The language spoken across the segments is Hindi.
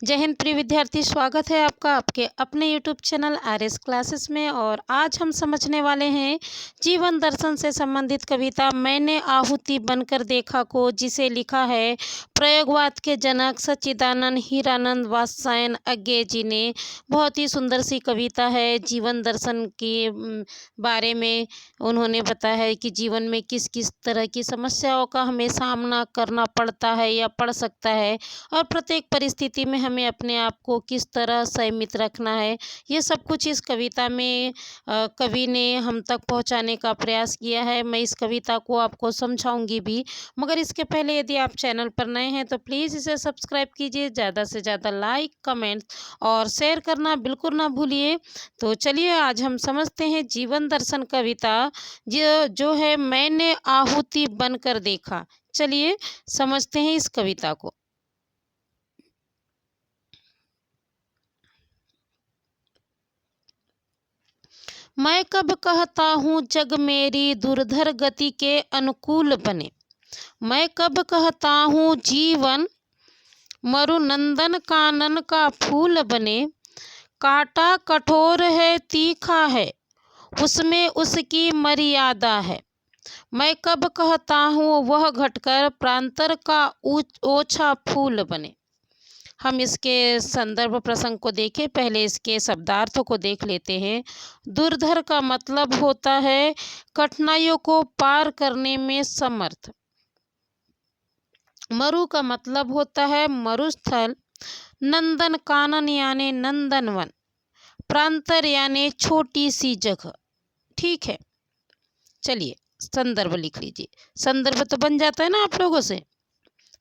जय हिंद प्रिय विद्यार्थी, स्वागत है आपका आपके अपने यूट्यूब चैनल आरएस क्लासेस में। और आज हम समझने वाले हैं जीवन दर्शन से संबंधित कविता मैंने आहुति बनकर देखा को, जिसे लिखा है प्रयोगवाद के जनक सच्चिदानंद हीरानंद वात्स्यायन अज्ञे जी ने। बहुत ही सुंदर सी कविता है। जीवन दर्शन के बारे में उन्होंने बताया है कि जीवन में किस किस तरह की समस्याओं का हमें सामना करना पड़ता है या पड़ सकता है, और प्रत्येक परिस्थिति में हमें अपने आप को किस तरह संयमित रखना है। ये सब कुछ इस कविता में कवि ने हम तक पहुंचाने का प्रयास किया है। मैं इस कविता को आपको समझाऊंगी भी, मगर इसके पहले यदि आप चैनल पर नए हैं तो प्लीज़ इसे सब्सक्राइब कीजिए। ज़्यादा से ज़्यादा लाइक, कमेंट और शेयर करना बिल्कुल ना भूलिए। तो चलिए आज हम समझते हैं जीवन दर्शन कविता जो है मैंने आहुति बनकर देखा। चलिए समझते हैं इस कविता को। मैं कब कहता हूँ जग मेरी दुर्धर गति के अनुकूल बने। मैं कब कहता हूँ जीवन मरुनंदन कानन का फूल बने। कांटा कठोर है तीखा है, उसमें उसकी मर्यादा है। मैं कब कहता हूँ वह घटकर प्रांतर का ओछा फूल बने। हम इसके संदर्भ प्रसंग को देखें, पहले इसके शब्दार्थों को देख लेते हैं। दुर्धर का मतलब होता है कठिनाइयों को पार करने में समर्थ। मरु का मतलब होता है मरुस्थल। नंदन कानन यानी नंदनवन। प्रांतर यानी छोटी सी जगह। ठीक है, चलिए संदर्भ लिख लीजिए। संदर्भ तो बन जाता है ना, आप लोगों से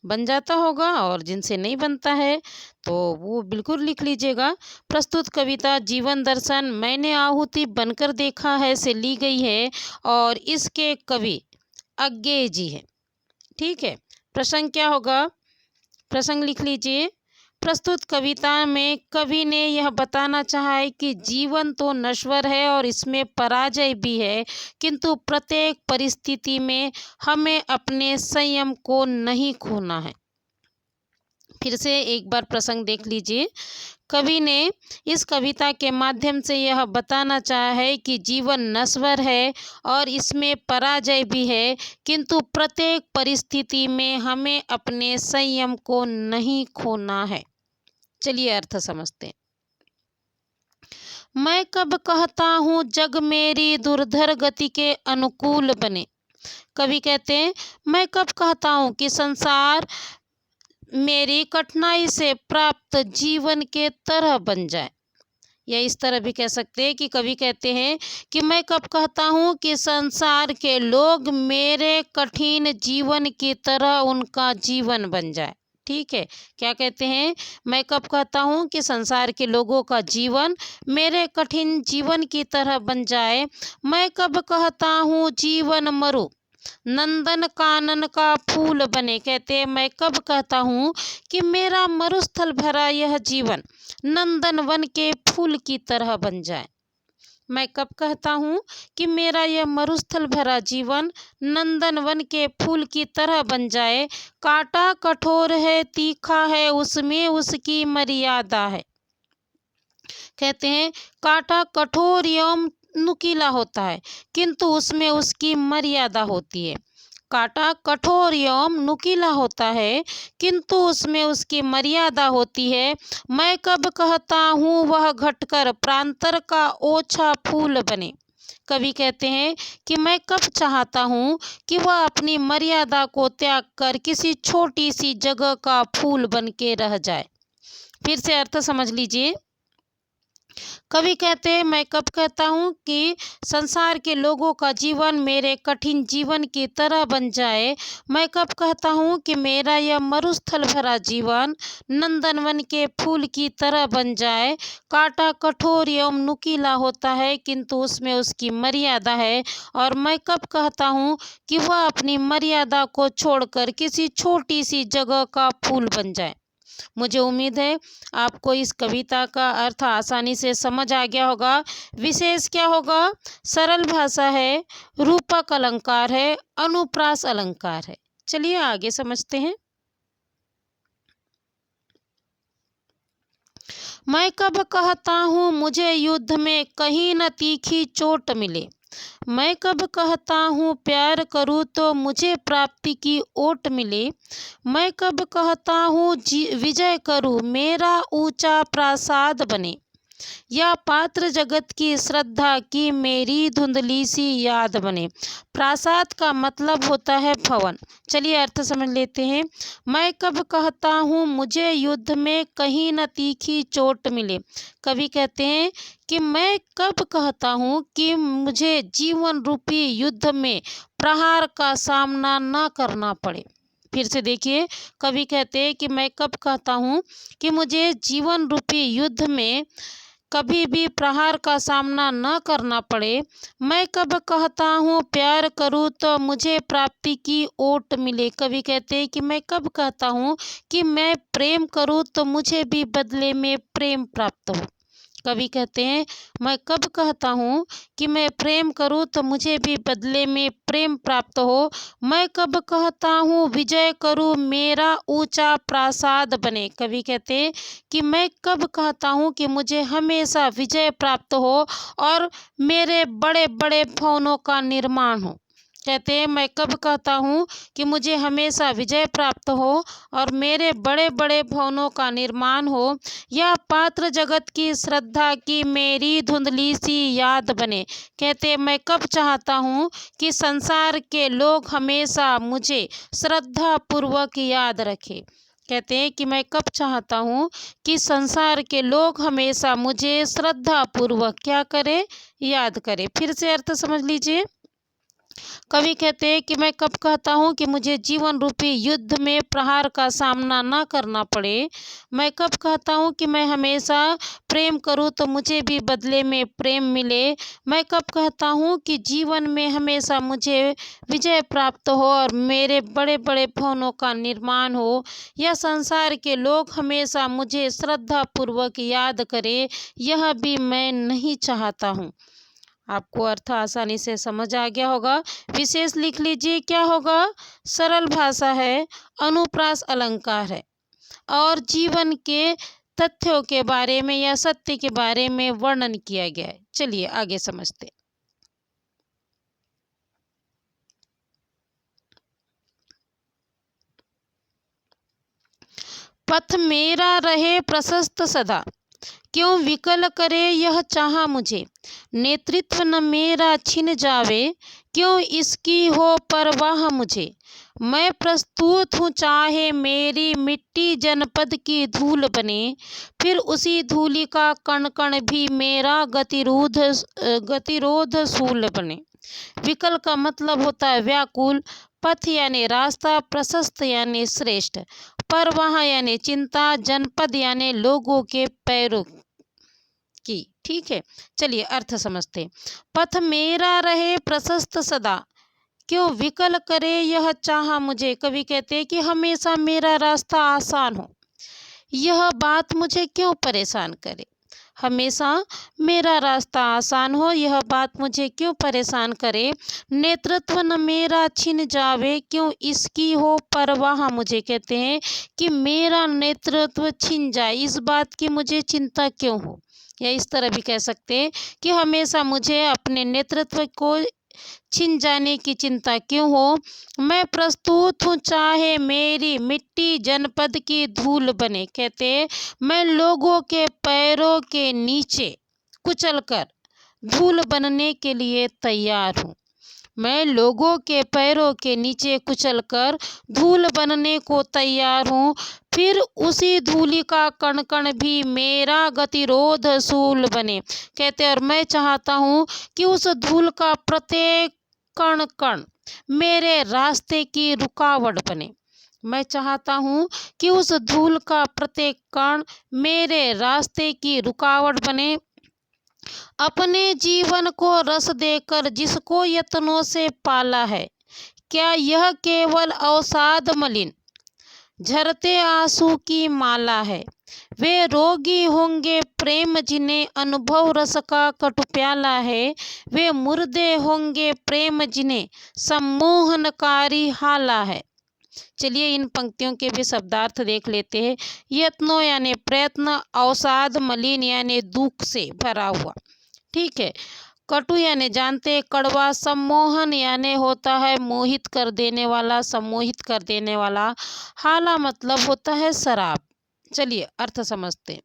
बन जाता होगा, और जिनसे नहीं बनता है तो वो बिल्कुल लिख लीजिएगा। प्रस्तुत कविता जीवन दर्शन मैंने आहुति बनकर देखा है से ली गई है, और इसके कवि अज्ञे जी हैं। ठीक है, प्रसंग क्या होगा, प्रसंग लिख लीजिए। प्रस्तुत कविता में कवि ने यह बताना चाहा है कि जीवन तो नश्वर है और इसमें पराजय भी है, किंतु प्रत्येक परिस्थिति में हमें अपने संयम को नहीं खोना है। फिर से एक बार प्रसंग देख लीजिए। कवि ने इस कविता के माध्यम से यह बताना चाहा है कि जीवन नश्वर है और इसमें पराजय भी है, किंतु प्रत्येक परिस्थिति में हमें अपने संयम को नहीं खोना है। चलिए अर्थ समझते हैं। मैं कब कहता हूँ जग मेरी दुर्धर गति के अनुकूल बने। कवि कहते हैं मैं कब कहता हूँ कि संसार मेरी कठिनाई से प्राप्त जीवन के तरह बन जाए। या इस तरह भी कह सकते हैं कि कवि कहते हैं कि मैं कब कहता हूँ कि संसार के लोग मेरे कठिन जीवन की तरह उनका जीवन बन जाए। ठीक है, क्या कहते हैं, मैं कब कहता हूँ कि संसार के लोगों का जीवन मेरे कठिन जीवन की तरह बन जाए। मैं कब कहता हूँ जीवन मरु नंदन कानन का फूल बने। कहते हैं मैं कब कहता हूँ कि मेरा मरुस्थल भरा यह जीवन नंदन वन के फूल की तरह बन जाए। मैं कब कहता हूँ कि मेरा यह मरुस्थल भरा जीवन नंदन वन के फूल की तरह बन जाए। कांटा कठोर है तीखा है, उसमें उसकी मर्यादा है। कहते हैं कांटा कठोर एवं नुकीला होता है, किंतु उसमें उसकी मर्यादा होती है। कांटा कठोर एवं नुकीला होता है, किंतु उसमें उसकी मर्यादा होती है। मैं कब कहता हूँ वह घटकर प्रांतर का ओछा फूल बने। कवि कहते हैं कि मैं कब चाहता हूँ कि वह अपनी मर्यादा को त्याग कर किसी छोटी सी जगह का फूल बन के रह जाए। फिर से अर्थ समझ लीजिए। कवि कहते हैं मैं कब कहता हूँ कि संसार के लोगों का जीवन मेरे कठिन जीवन की तरह बन जाए। मैं कब कहता हूँ कि मेरा यह मरुस्थल भरा जीवन नंदनवन के फूल की तरह बन जाए। कांटा कठोर एवं नुकीला होता है, किंतु उसमें उसकी मर्यादा है। और मैं कब कहता हूँ कि वह अपनी मर्यादा को छोड़कर किसी छोटी सी जगह का फूल बन जाए। मुझे उम्मीद है आपको इस कविता का अर्थ आसानी से समझ आ गया होगा। विशेष क्या होगा, सरल भाषा है, रूपक अलंकार है, अनुप्रास अलंकार है। चलिए आगे समझते हैं। मैं कब कहता हूँ मुझे युद्ध में कहीं न तीखी चोट मिले। मैं कब कहता हूँ प्यार करूँ तो मुझे प्राप्ति की ओट मिले। मैं कब कहता हूँ विजय करूँ मेरा ऊंचा प्रासाद बने। या पात्र जगत की श्रद्धा की मेरी धुंधली सी याद बने। प्रासाद का मतलब होता है भवन। चलिए अर्थ समझ लेते हैं। मैं कब कहता हूँ मुझे युद्ध में कहीं न तीखी चोट मिले। कवि कहते हैं कि मैं कब कहता हूँ कि मुझे जीवन रूपी युद्ध में प्रहार का सामना न करना पड़े। फिर से देखिए, कवि कहते हैं कि मैं कब कहता हूँ कि मुझे जीवन रूपी युद्ध में कभी भी प्रहार का सामना न करना पड़े। मैं कब कहता हूँ प्यार करूँ तो मुझे प्राप्ति की ओट मिले। कवि कहते हैं कि मैं कब कहता हूँ कि मैं प्रेम करूँ तो मुझे भी बदले में प्रेम प्राप्त हो। कवि कहते हैं मैं कब कहता हूँ कि मैं प्रेम करूँ तो मुझे भी बदले में प्रेम प्राप्त हो। मैं कब कहता हूँ विजय करूँ मेरा ऊंचा प्रासाद बने। कवि कहते हैं कि मैं कब कहता हूँ कि मुझे हमेशा विजय प्राप्त हो और मेरे बड़े बड़े भवनों का निर्माण हो। कहते हैं मैं कब कहता हूँ कि मुझे हमेशा विजय प्राप्त हो और मेरे बड़े बड़े भवनों का निर्माण हो। यह पात्र जगत की श्रद्धा की मेरी धुंधली सी याद बने। कहते हैं मैं कब चाहता हूँ कि संसार के लोग हमेशा मुझे श्रद्धा पूर्वक याद रखें। कहते हैं कि मैं कब चाहता हूँ कि संसार के लोग हमेशा मुझे श्रद्धा पूर्वक क्या करें, याद करें। फिर से अर्थ समझ लीजिए। कवि कहते हैं कि मैं कब कहता हूँ कि मुझे जीवन रूपी युद्ध में प्रहार का सामना न करना पड़े। मैं कब कहता हूँ कि मैं हमेशा प्रेम करूँ तो मुझे भी बदले में प्रेम मिले। मैं कब कहता हूँ कि जीवन में हमेशा मुझे विजय प्राप्त हो और मेरे बड़े बड़े भवनों का निर्माण हो। या संसार के लोग हमेशा मुझे श्रद्धापूर्वक याद करें, यह भी मैं नहीं चाहता हूँ। आपको अर्थ आसानी से समझ आ गया होगा। विशेष लिख लीजिए, क्या होगा? सरल भाषा है, अनुप्रास अलंकार है और जीवन के तथ्यों के बारे में या सत्य के बारे में वर्णन किया गया है। चलिए आगे समझते। पथ मेरा रहे प्रशस्त सदा, क्यों विकल करे यह चाहा मुझे। नेतृत्व न मेरा छिन जावे, क्यों इसकी हो परवाह मुझे। मैं प्रस्तुत हूँ चाहे मेरी मिट्टी जनपद की धूल बने, फिर उसी धूलि का कण कण भी मेरा गतिरोध शूल बने। विकल का मतलब होता है व्याकुल, पथ यानी रास्ता, प्रशस्त यानी श्रेष्ठ, परवाह यानी चिंता, जनपद यानी लोगों के पैरों की। ठीक है, चलिए अर्थ समझते। पथ मेरा रहे प्रशस्त सदा, क्यों विकल करे यह चाहा मुझे। कवि कहते हैं कि हमेशा मेरा रास्ता आसान हो, यह बात मुझे क्यों परेशान करे। हमेशा मेरा रास्ता आसान हो, यह बात मुझे क्यों परेशान करे। नेतृत्व न मेरा छिन जावे, क्यों इसकी हो परवाह मुझे। कहते हैं कि मेरा नेतृत्व छिन जाए, इस बात की मुझे चिंता क्यों हो। या इस तरह भी कह सकते हैं कि हमेशा मुझे अपने नेतृत्व को छिन जाने की चिंता क्यों हो। मैं प्रस्तुत हूँ चाहे मेरी मिट्टी जनपद की धूल बने। कहते मैं लोगों के पैरों के नीचे कुचलकर धूल बनने के लिए तैयार हूँ। मैं लोगों के पैरों के नीचे कुचलकर धूल बनने को तैयार हूँ, फिर उसी धूलि का कण कण भी मेरा गतिरोध शूल बने। कहते और मैं चाहता हूँ कि उस धूल का प्रत्येक कण कण मेरे रास्ते की रुकावट बने। मैं चाहता हूँ कि उस धूल का प्रत्येक कण मेरे रास्ते की रुकावट बने। अपने जीवन को रस देकर जिसको यत्नों से पाला है, क्या यह केवल अवसाद मलिन झरते आंसू की माला है। वे रोगी होंगे प्रेम जिन्हें अनुभव रस का कटु प्याला है। वे मुर्दे होंगे प्रेम जिन्हें सम्मोहनकारी हाला है। चलिए इन पंक्तियों के भी शब्दार्थ देख लेते हैं। यत्नो यानी प्रयत्न, अवसाद, मलिन यानी दुख से भरा हुआ। ठीक है। कटु यानी जानते, कड़वा, सम्मोहन यानी होता है मोहित कर देने वाला, सम्मोहित कर देने वाला। हाला मतलब होता है शराब। चलिए अर्थ समझते हैं।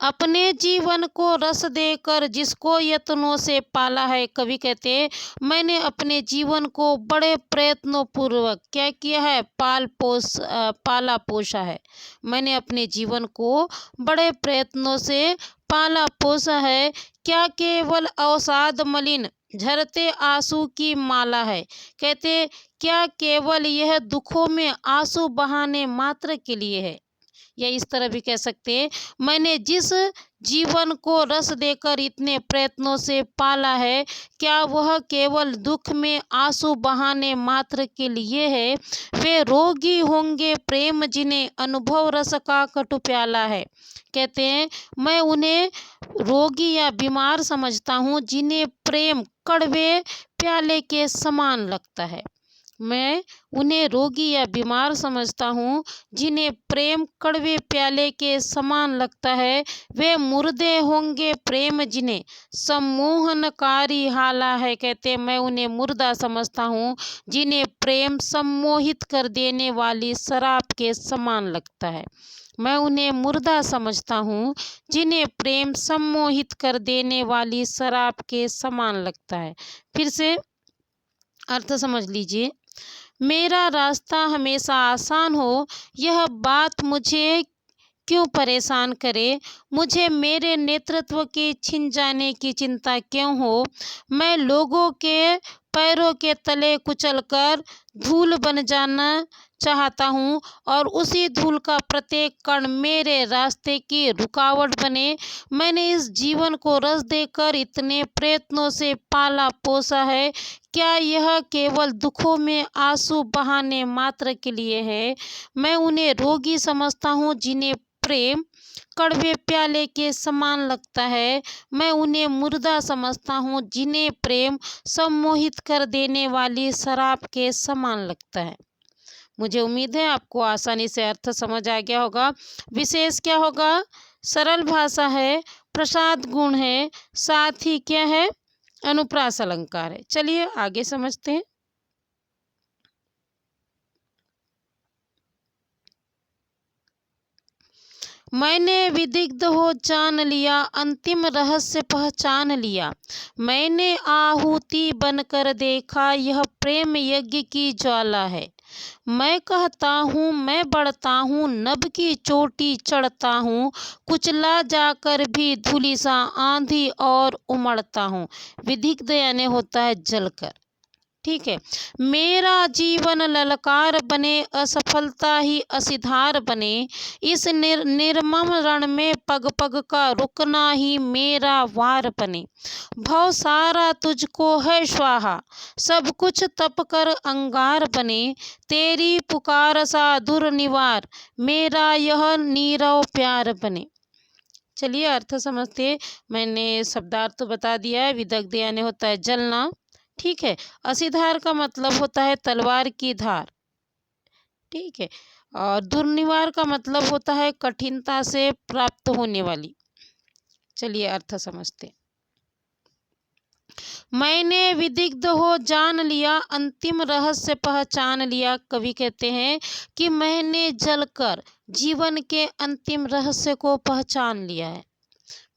अपने जीवन को रस देकर जिसको यत्नों से पाला है, कवि कहते हैं मैंने अपने जीवन को बड़े प्रयत्नों पूर्वक क्या किया है, पाला पोसा है। मैंने अपने जीवन को बड़े प्रयत्नों से पाला पोसा है। क्या केवल अवसाद मलिन झरते आंसू की माला है। कहते क्या केवल यह दुखों में आंसू बहाने मात्र के लिए है, या इस तरह भी कह सकते हैं मैंने जिस जीवन को रस देकर इतने प्रयत्नों से पाला है, क्या वह केवल दुख में आंसू बहाने मात्र के लिए है। वे रोगी होंगे प्रेम जिन्हें अनुभव रस का कटु प्याला है। कहते हैं मैं उन्हें रोगी या बीमार समझता हूँ जिन्हें प्रेम कड़वे प्याले के समान लगता है। मैं उन्हें रोगी या बीमार समझता हूँ जिन्हें प्रेम कड़वे प्याले के समान लगता है। वे मुर्दे होंगे प्रेम जिन्हें सम्मोहनकारी हाला है। कहते मैं उन्हें मुर्दा समझता हूँ जिन्हें प्रेम सम्मोहित कर देने वाली शराब के समान लगता है। मैं उन्हें मुर्दा समझता हूँ जिन्हें प्रेम सम्मोहित कर देने वाली शराब के समान लगता है। फिर से अर्थ समझ लीजिए। मेरा रास्ता हमेशा आसान हो, यह बात मुझे क्यों परेशान करे। मुझे मेरे नेतृत्व के छिन जाने की चिंता क्यों हो। मैं लोगों के पैरों के तले कुचलकर धूल बन जाना चाहता हूँ और उसी धूल का प्रत्येक कण मेरे रास्ते की रुकावट बने। मैंने इस जीवन को रस देकर इतने प्रयत्नों से पाला पोसा है, क्या यह केवल दुखों में आंसू बहाने मात्र के लिए है। मैं उन्हें रोगी समझता हूँ जिन्हें प्रेम कड़वे प्याले के समान लगता है। मैं उन्हें मुर्दा समझता हूँ जिन्हें प्रेम सम्मोहित कर देने वाली शराब के समान लगता है। मुझे उम्मीद है आपको आसानी से अर्थ समझ आ गया होगा। विशेष क्या होगा, सरल भाषा है, प्रसाद गुण है, साथ ही क्या है, अनुप्रास अलंकार है। चलिए आगे समझते हैं। मैंने विदिग्ध हो जान लिया, अंतिम रहस्य पहचान लिया। मैंने आहुति बनकर देखा, यह प्रेम यज्ञ की ज्वाला है। मैं कहता हूँ मैं बढ़ता हूँ, नभ की चोटी चढ़ता हूँ, कुचला जाकर भी धूलि सा आंधी और उमड़ता हूँ। विदिग्ध यानी होता है जलकर। ठीक है। मेरा जीवन ललकार बने, असफलता ही असिधार बने। इस निर्मम रण में पग पग का रुकना ही मेरा वार बने। भव सारा तुझको है स्वाहा, सब कुछ तप कर अंगार बने। तेरी पुकार सा दुर्निवार, मेरा यह नीरव प्यार बने। चलिए अर्थ समझते। मैंने शब्दार्थ बता दिया है। विदग्ध यानी होता है जलना। ठीक है। असिधार का मतलब होता है तलवार की धार। ठीक है। और दुर्निवार का मतलब होता है कठिनता से प्राप्त होने वाली। चलिए अर्थ समझते। मैंने विदिग्ध हो जान लिया, अंतिम रहस्य पहचान लिया। कवि कहते हैं कि मैंने जलकर जीवन के अंतिम रहस्य को पहचान लिया है।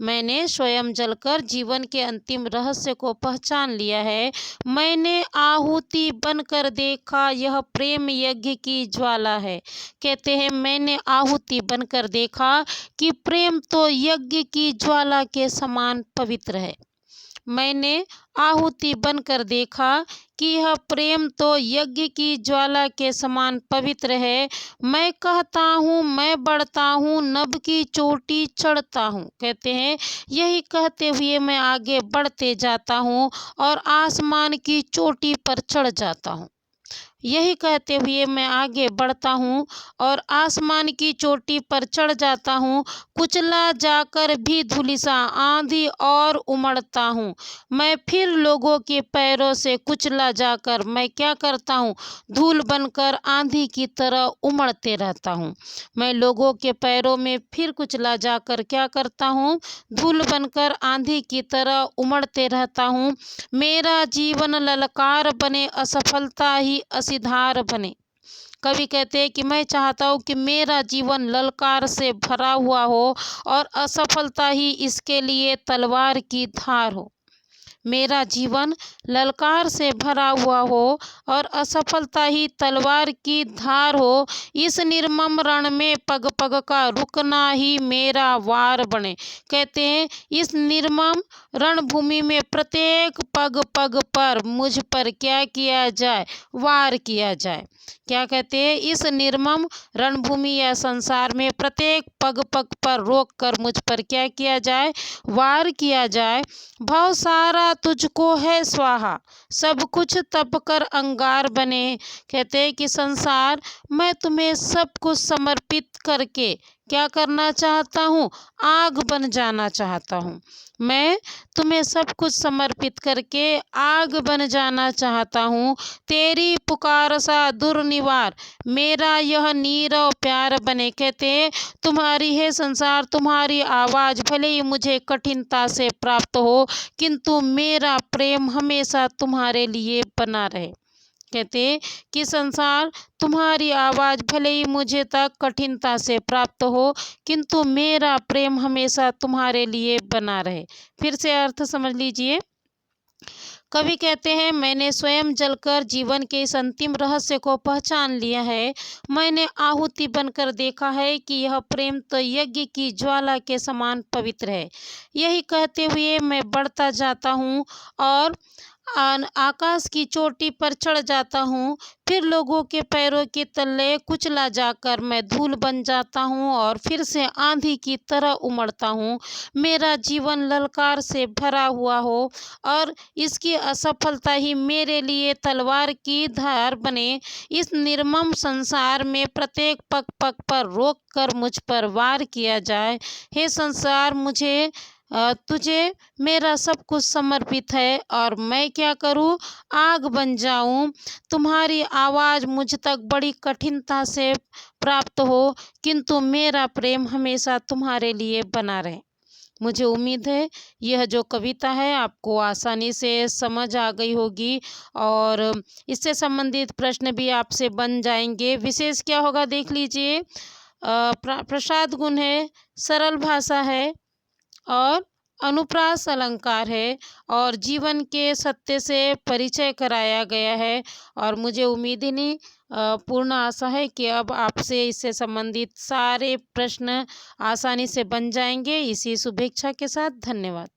मैंने स्वयं जलकर जीवन के अंतिम रहस्य को पहचान लिया है। मैंने आहुति बनकर देखा, यह प्रेम यज्ञ की ज्वाला है। कहते हैं मैंने आहुति बनकर देखा कि प्रेम तो यज्ञ की ज्वाला के समान पवित्र है। मैंने आहुति बनकर देखा कि यह प्रेम तो यज्ञ की ज्वाला के समान पवित्र है। मैं कहता हूँ मैं बढ़ता हूँ, नभ की चोटी चढ़ता हूँ। कहते हैं यही कहते हुए मैं आगे बढ़ते जाता हूँ और आसमान की चोटी पर चढ़ जाता हूँ। यही कहते हुए मैं आगे बढ़ता हूँ और आसमान की चोटी पर चढ़ जाता हूँ, कुचला जाकर भी धूलिसा आंधी और उमड़ता हूँ। मैं फिर लोगों के पैरों से कुचला जाकर मैं क्या करता हूँ, धूल बनकर आंधी की तरह उमड़ते रहता हूँ। मैं लोगों के पैरों में फिर कुचला जाकर क्या करता हूँ, धूल बनकर आंधी की तरह उमड़ते रहता हूँ। मेरा जीवन ललकार बने, असफलता ही असीधार बने। कवि कहते हैं कि मैं चाहता हूँ कि मेरा जीवन ललकार से भरा हुआ हो और असफलता ही इसके लिए तलवार की धार हो। मेरा जीवन ललकार से भरा हुआ हो और असफलता ही तलवार की धार हो। इस निर्मम रण में पग पग का रुकना ही मेरा वार बने। कहते हैं इस निर्मम रणभूमि में प्रत्येक पग पग पर मुझ पर क्या किया जाए, वार किया जाए। क्या कहते हैं, इस निर्मम रणभूमि या संसार में प्रत्येक पग पग पर रोक कर मुझ पर क्या किया जाए, वार किया जाए। भाव सारा तुझको है स्वाहा, सब कुछ तप कर अंगार बने। कहते हैं कि संसार, मैं तुम्हें सब कुछ समर्पित करके क्या करना चाहता हूँ, आग बन जाना चाहता हूँ। मैं तुम्हें सब कुछ समर्पित करके आग बन जाना चाहता हूँ। तेरी पुकार सा दुर्निवार मेरा यह नीरव प्यार बने। कहते हैं तुम्हारी है संसार, तुम्हारी आवाज़ भले ही मुझे कठिनता से प्राप्त हो, किंतु मेरा प्रेम हमेशा तुम्हारे लिए बना रहे। कहते हैं कि संसार, तुम्हारी आवाज़ भले ही मुझे तक कठिनता से प्राप्त हो, किंतु मेरा प्रेम हमेशा तुम्हारे लिए बना रहे। फिर से अर्थ समझ लीजिए। कवि कहते हैं मैंने स्वयं जलकर जीवन के इस अंतिम रहस्य को पहचान लिया है। मैंने आहुति बनकर देखा है कि यह प्रेम तो यज्ञ की ज्वाला के समान पवित्र है। यही कहते हुए मैं बढ़ता जाता हूँ और आकाश की चोटी पर चढ़ जाता हूँ। फिर लोगों के पैरों के तले कुचला जाकर मैं धूल बन जाता हूँ और फिर से आंधी की तरह उमड़ता हूँ। मेरा जीवन ललकार से भरा हुआ हो और इसकी असफलता ही मेरे लिए तलवार की धार बने। इस निर्मम संसार में प्रत्येक पग पग पर रोक कर मुझ पर वार किया जाए। हे संसार, मुझे तुझे मेरा सब कुछ समर्पित है और मैं क्या करूं, आग बन जाऊं। तुम्हारी आवाज़ मुझ तक बड़ी कठिनता से प्राप्त हो, किंतु मेरा प्रेम हमेशा तुम्हारे लिए बना रहे। मुझे उम्मीद है यह जो कविता है आपको आसानी से समझ आ गई होगी और इससे संबंधित प्रश्न भी आपसे बन जाएंगे। विशेष क्या होगा देख लीजिए। प्रसाद गुण है, सरल भाषा है और अनुप्रास अलंकार है और जीवन के सत्य से परिचय कराया गया है। और मुझे उम्मीद ही नहीं, पूर्ण आशा है कि अब आपसे इससे संबंधित सारे प्रश्न आसानी से बन जाएंगे। इसी शुभेच्छा के साथ धन्यवाद।